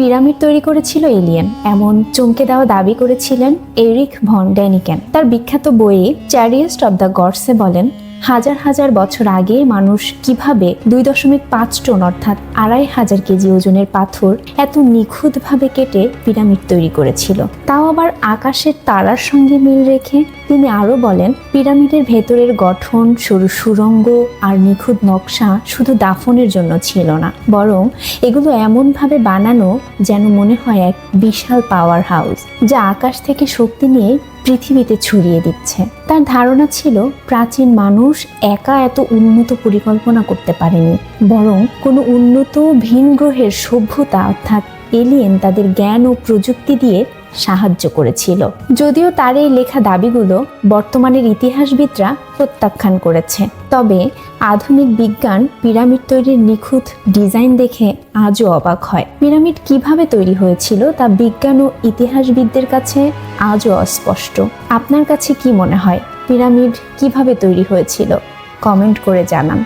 Pyramid তৈরি করেছিল alien, এমন চমকে দেওয়া দাবি করেছিলেন এরিক ভন ড্যানিকেন। তার বিখ্যাত বইয়ে চ্যারিয়েস্ট অব দ্য গডসে বলেন, হাজার হাজার বছর আগে মানুষ কিভাবে 2.5 টন অর্থাৎ 2500 কেজি ওজনের পাথর এত নিখুঁতভাবে কেটে পিরামিড তৈরি করেছিল, তাও আবার আকাশের তারার সঙ্গে মিল রেখে। তিনি আরো বলেন, পিরামিডের ভেতরের গঠন, সরু সুড়ঙ্গ আর নিখুঁত নকশা শুধু দাফনের জন্য ছিল না, বরং এগুলো এমনভাবে বানানো যেন মনে হয় এক বিশাল পাওয়ার হাউস যা আকাশ থেকে শক্তি নিয়ে পৃথিবীতে ছড়িয়ে দিচ্ছে। তার ধারণা ছিল প্রাচীন মানুষ একা এত উন্নত পরিকল্পনা করতে পারেনি, বরং কোনো উন্নত ভিন গ্রহের সভ্যতা অর্থাৎ এলিয়েন তাদের জ্ঞান ও প্রযুক্তি দিয়ে সাহায্য করেছিল। যদিও তার এই লেখা দাবিগুলো বর্তমানের ইতিহাসবিদরা প্রত্যাখ্যান করেছে, তবে আধুনিক বিজ্ঞান পিরামিড তৈরির নিখুঁত ডিজাইন দেখে আজও অবাক হয়। পিরামিড কিভাবে তৈরি হয়েছিল তা বিজ্ঞান ও ইতিহাসবিদদের কাছে আজও অস্পষ্ট। আপনার কাছে কি মনে হয়, পিরামিড কিভাবে তৈরি হয়েছিল? কমেন্ট করে জানান।